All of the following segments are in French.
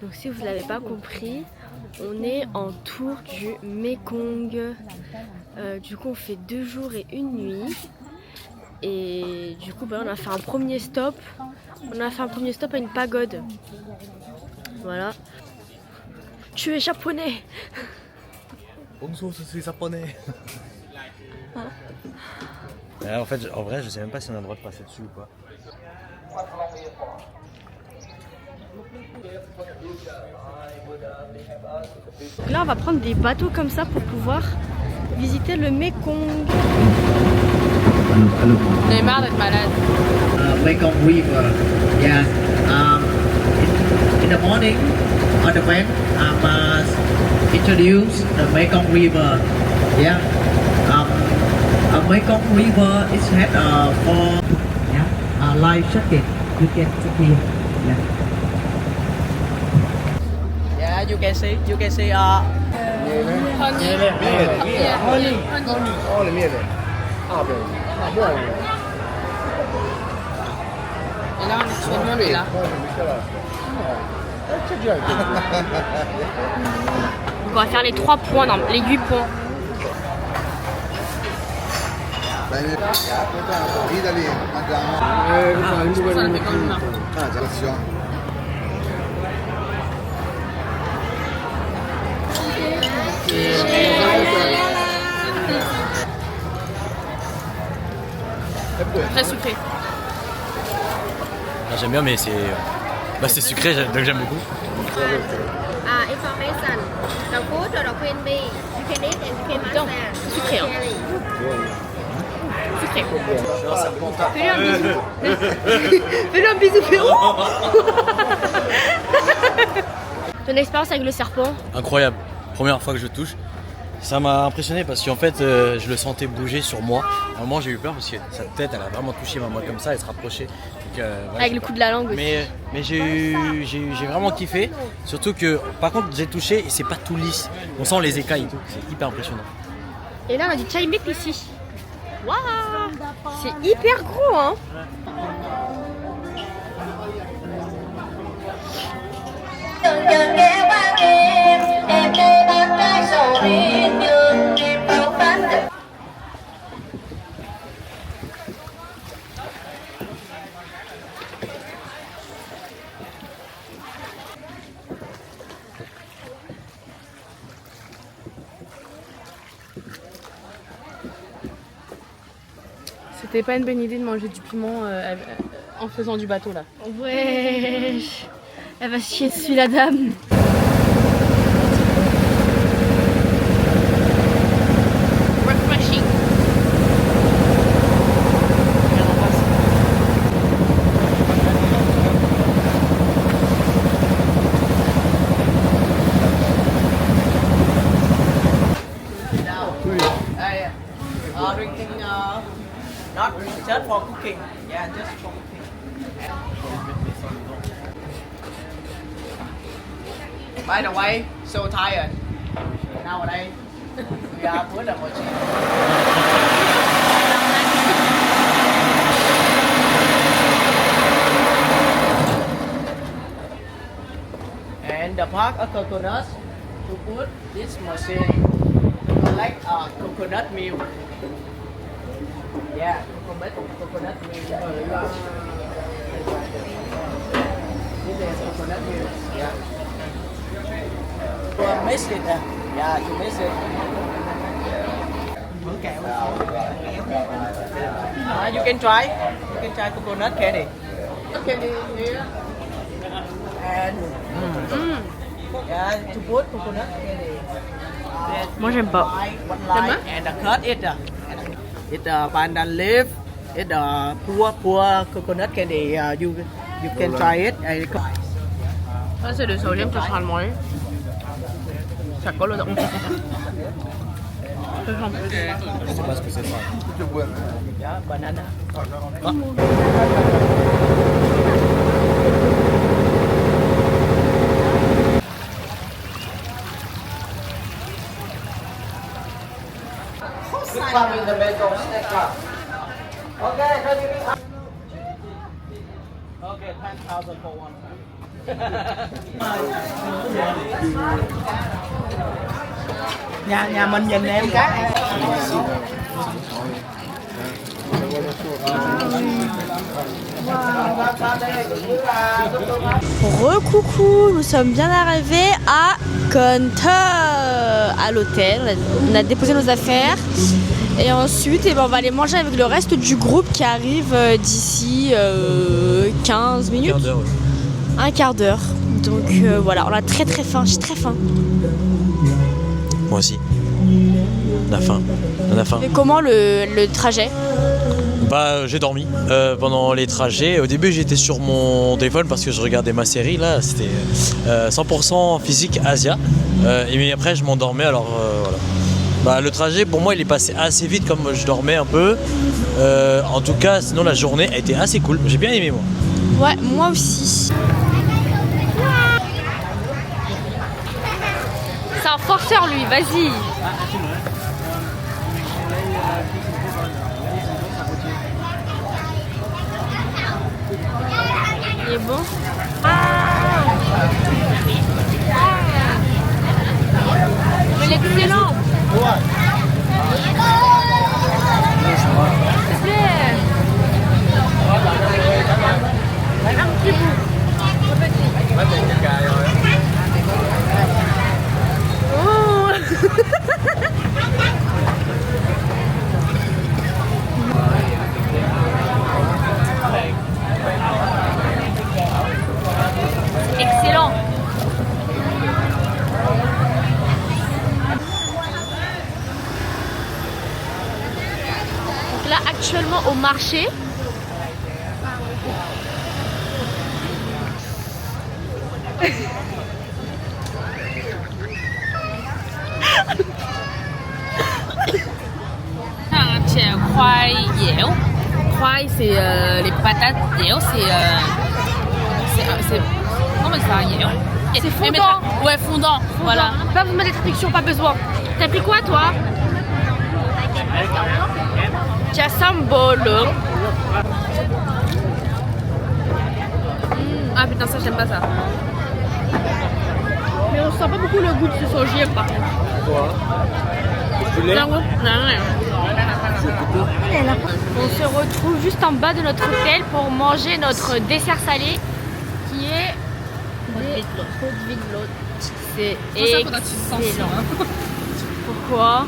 Donc si vous ne l'avez pas compris, on est en tour du Mekong. Du coup on fait 2 jours et 1 nuit. Et du coup on a fait un premier stop. On a fait un premier stop à une pagode. Voilà. Tu es japonais. Bonjour, je suis japonais. En vrai, je sais même pas si on a le droit de passer dessus ou pas. Donc là, on va prendre des bateaux comme ça pour pouvoir visiter le Mekong. J'en ai marre d'être malade. Mekong River. Yeah. In the morning, on the van, introduce the Mekong River. Yeah. Mekong River is had for live jacket. You can see here. Yeah. Yeah, you can see. Et là, tout le monde est là. Donc on va faire les 3 points, non, les 8 points. Très sucré. J'aime bien, mais c'est sucré, donc j'aime beaucoup. Information. The food or the queen bee. You can eat and you can Putain, c'est sucré, hein. Sucré. Fais-lui un bisou. Fais-lui un bisou, frérot. Ton expérience avec le serpent? Incroyable. Première fois que je le touche. Ça m'a impressionné parce qu'en fait, je le sentais bouger sur moi. À un moment, j'ai eu peur parce que sa tête, elle a vraiment touché ma main comme ça, elle se rapprochait. Donc, voilà, Avec le coup de la langue aussi. Mais j'ai vraiment kiffé. Surtout que, par contre, j'ai touché et c'est pas tout lisse. On sent les écailles et tout. C'est hyper impressionnant. Et là, on a du chai mec ici. Waouh! C'est hyper gros, hein? C'était pas une bonne idée de manger du piment en faisant du bateau là. Ouais, elle va se chier dessus la dame. Refreshing. Drinking not just for cooking. Yeah, just for cooking. By the way, so tired. Nowadays, we are put a machine. And the part of coconut to put this machine like coconut milk. Yeah, coconut milk. This is coconut milk. Yeah. You mix it. Yeah, you mix it. You can try. You can try coconut candy. Candy here. And yeah, to put coconut candy. Moi j'aime pas. One line and the cut it. It's pandan leaf. It's poor coconut candy. You can try it. Ça c'est le sodium, ça sera le moyen. Ça colle aux dents. Je sais pas ce que c'est ça. Yeah, banana. Come in the bedroom, step up. Okay, 10,000 for one time. Nhà mình nhìn nè em cái. Recoucou, nous sommes bien arrivés à Konta, à l'hôtel. On a déposé nos affaires et ensuite on va aller manger avec le reste du groupe qui arrive d'ici 15 minutes. Un quart d'heure. Donc voilà, on a très faim, j'ai très faim. Moi aussi. On a faim. On a faim. Et comment le trajet? Bah j'ai dormi pendant les trajets. Au début j'étais sur mon téléphone parce que je regardais ma série là, c'était 100% physique Asia. Et mais après je m'endormais alors voilà. Bah, le trajet pour moi il est passé assez vite comme je dormais un peu. En tout cas sinon la journée a été assez cool. J'ai bien aimé moi. Ouais, moi aussi. C'est un forceur lui, vas-y. Il est bon. Mais il est excellent. S'il te plaît. Un petit bout. Oh. Excellent. Donc là actuellement au marché. Khoai, c'est les patates. Dẻo, c'est. Comment ça, dẻo? C'est fondant. Ouais, fondant. Voilà. Pas vous mettre des traductions, pas besoin. T'as pris quoi toi? Jasambolo. Ah putain, ça, j'aime pas ça. Mais on sent pas beaucoup le goût de ce sojier par contre. On se retrouve juste en bas de notre hôtel pour manger notre dessert salé qui est des Rotwittlot. C'est excellent. Pourquoi?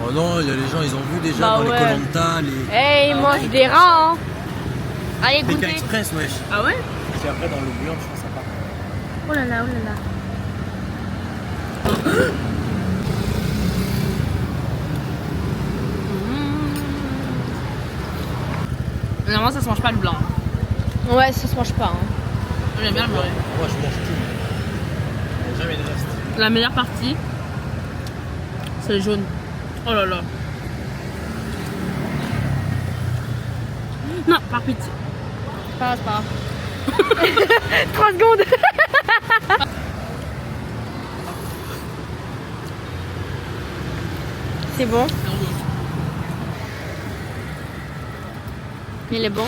Oh non, il y a les gens, ils ont vu déjà Bah dans les ouais. Koh-Lanta, Eh, ils mangent des rats, hein. Allez, les goûtez. Express, wesh. Ah ouais? C'est après dans l'eau bouillante, je pense ça part. Oh là là, oh là là. Normalement, ça se mange pas le blanc. Ouais, ça se mange pas. Hein. J'aime bien le blanc. Moi je mange tout. Jamais de reste. La meilleure partie, c'est le jaune. Oh là là. Non, par pitié. C'est pas grave. 3 secondes. C'est bon. Il est bon.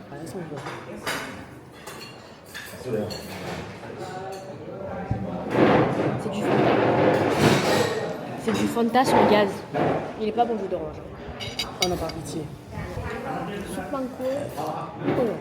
C'est du Fanta. C'est du Fanta sur le gaz. Il est pas bon le jus d'orange. Oh non, par pitié. Soupe manco. Oh non.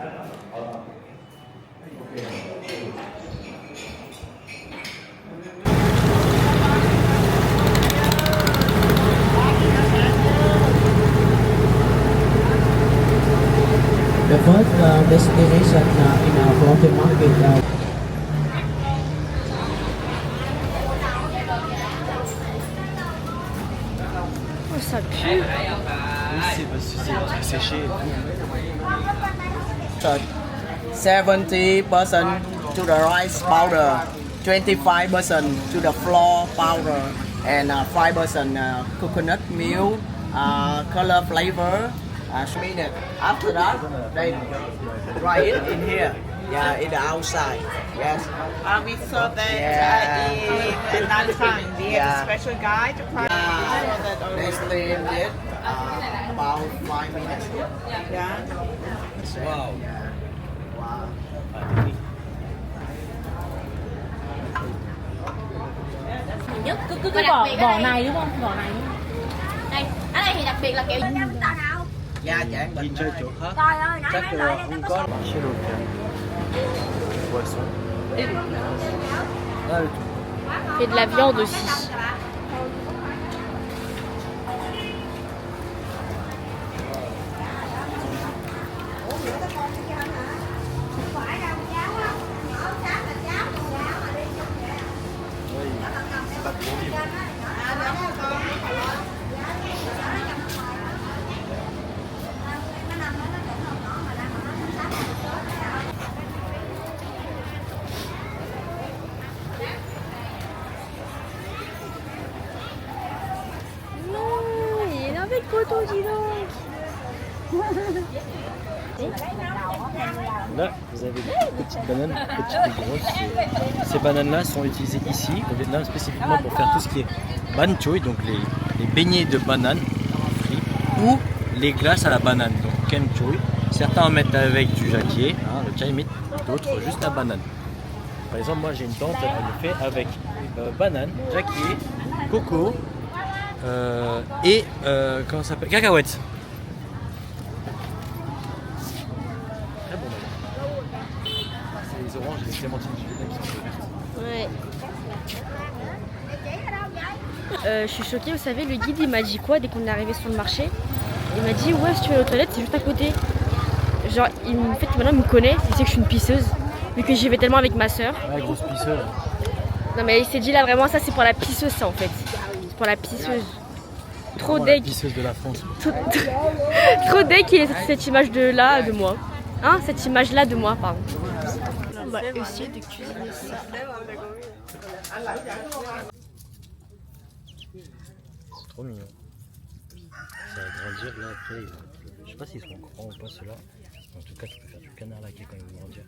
The first destination in our floating market. Oh, ça pue. C'est parce que c'est séché et tout. 70% to the rice powder, 25% to the flour powder, and 5% coconut milk, color flavor. Minute. After that, they dry it in here. Yeah, in the outside. Yes. We saw that in night time. We have a special guide. They steamed it About 5 minutes. Yeah. Wow. Wow. Nhất Cứ và đặc vỏ biệt ở vỏ đây, này đúng không? Vỏ này đúng không? đây ở đây thì đặc biệt là kiểu Dạ trẻ Đi mình chơi chỗ khác trời ơi nãy chắc mấy loại không có chez l'hôtel. Poisson. Là le tout. Et de la viande aussi. Non, il est avec Poto, dis donc. Là, vous avez des petites bananes, petites et grosses. Ces bananes-là sont utilisées ici, au Vietnam, spécifiquement pour faire tout ce qui est ban choy, donc les beignets de banane frits, ou les glaces à la banane, donc ken choy. Certains en mettent avec du jacquier, hein, le chai meat, d'autres juste la banane. Par exemple, moi j'ai une tante, elle le fait avec banane, jacquier, coco et comment ça s'appelle, cacahuètes. Très bon d'ailleurs. C'est les oranges et les clémentines du Vietnam qui sont vertes. Ouais. Je suis choquée, vous savez, le guide il m'a dit quoi dès qu'on est arrivé sur le marché? Il m'a dit ouais, si tu veux aller aux toilettes, c'est juste à côté. Genre, en fait, maintenant il me connaît, il sait que je suis une pisseuse, vu que j'y vais tellement avec ma soeur. Ouais, grosse pisseuse. Non, mais il s'est dit là vraiment, ça c'est pour la pisseuse, ça en fait. C'est pour la pisseuse. Trop Vraiment la deg. pisseuse de la France. Trop deg qu'il ait cette image de là de moi. Hein, cette image là de moi, pardon. On va essayer de cuisiner ça. C'est trop mignon. Ça va grandir là après. Je sais pas s'ils sont grands ou pas ceux-là. En tout cas, tu peux faire du canard laqué quand ils vont grandir.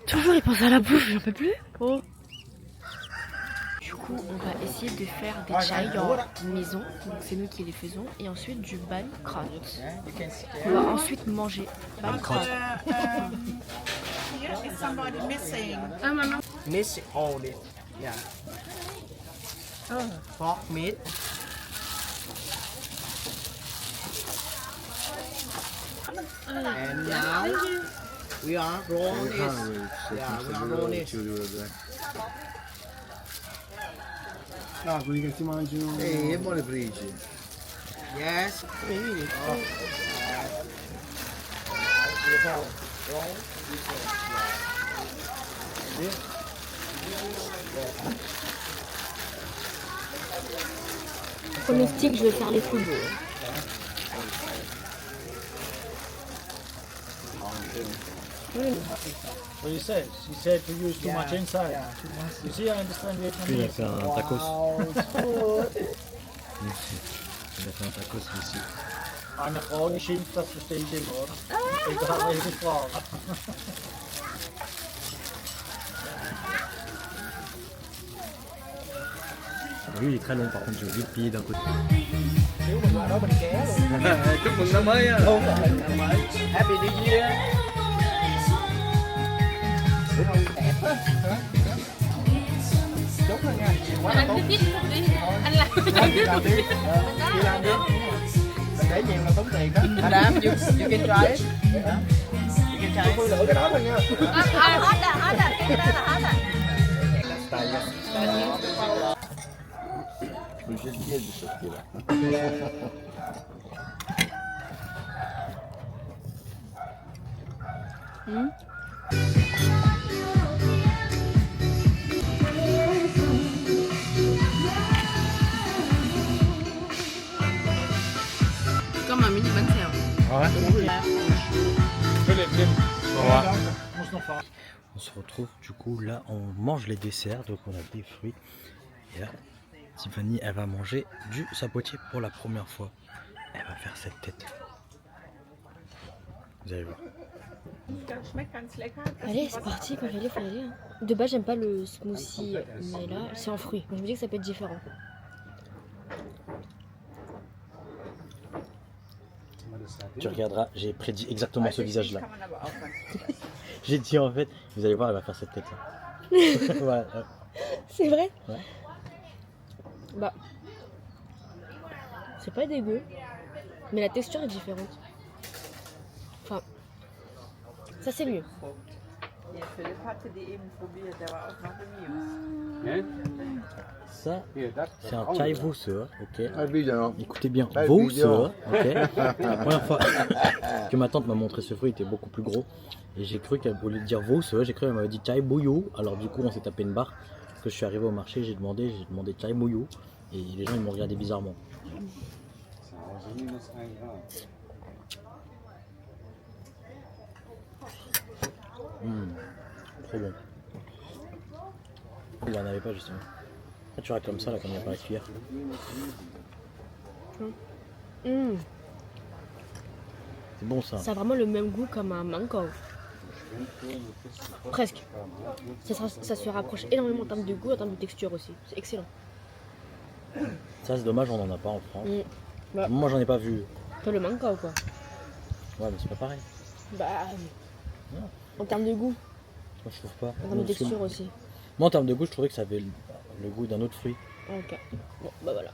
Toujours il pense à la bouffe, j'en peux plus. Oh. Du coup, on va essayer de faire des chai en maison. Donc c'est nous qui les faisons. Et ensuite du ban krat. On va ensuite manger ban krat. Here is somebody missing. Miss all it. Yeah. Pork meat. And now we are rolling it. Yeah, we are rolling it. Ah, quelli che si mangiano. E buone frigge. Yes. Premier stick, je vais faire les coudes. What you said? She said to use too much inside. You see, I understand Lui, il a Vietnamese. fait un tacos. Oh, Il a fait un tacos ici. Eine Frau, die schimpft, das verstehe ich immer, oder? Egal welche Frau. Lui, il est très long par contre, j'ai oublié de plier d'un côté. chúc mừng năm mới. Happy New Year. Anh cứ tiếp tục đi. Anh làm tiếp tục đi. Chị làm đi. Mình để nhiều là tốn tiền đó. Adam, you can try it. You can try it. Tôi lựa cái đó thôi nha. hết rồi cái đó là hết rồi. Comme un mini bánh xèo. On se retrouve du coup là, on mange les desserts, donc on a des fruits. Et là, Tiffany, elle va manger du sapotier pour la première fois. Elle va faire cette tête. Vous allez voir. Allez, c'est parti, quand il faut y aller. Hein. De base, j'aime pas le smoothie, mais là, c'est en fruits. Donc, je me dis que ça peut être différent. Tu regarderas, j'ai prédit exactement ce visage-là. J'ai dit en fait, vous allez voir, elle va faire cette tête-là. Voilà. C'est vrai? Ouais. Bah. C'est pas dégueu. Mais la texture est différente. Enfin. Ça c'est mieux. Ça, c'est un chai Vousseur, ok. Évidemment. Écoutez bien, Ah, Vousseur, ok. La première fois que ma tante m'a montré ce fruit, il était beaucoup plus gros. Et j'ai cru qu'elle voulait dire Vousseur, j'ai cru qu'elle m'avait dit chai bouillou. Alors du coup, on s'est tapé une barre. Parce que je suis arrivé au marché, j'ai demandé chai bouillou. Et les gens, ils m'ont regardé bizarrement. Trop bon. Il n'en avait pas justement. Là, tu rates comme ça, là, comme il n'y a pas la cuillère. C'est bon ça. Ça a vraiment le même goût comme un mango. Presque. Ça se rapproche énormément en termes de goût, en termes de texture aussi. C'est excellent. Ça, c'est dommage, on n'en a pas en France. Bah. Moi, j'en ai pas vu. T'as le mango quoi. Ouais, mais c'est pas pareil. Bah. En termes de goût, Moi, je trouve pas. en termes de texture aussi. Moi, en termes de goût, je trouvais que ça avait le goût d'un autre fruit. Ok. Bon, bah voilà.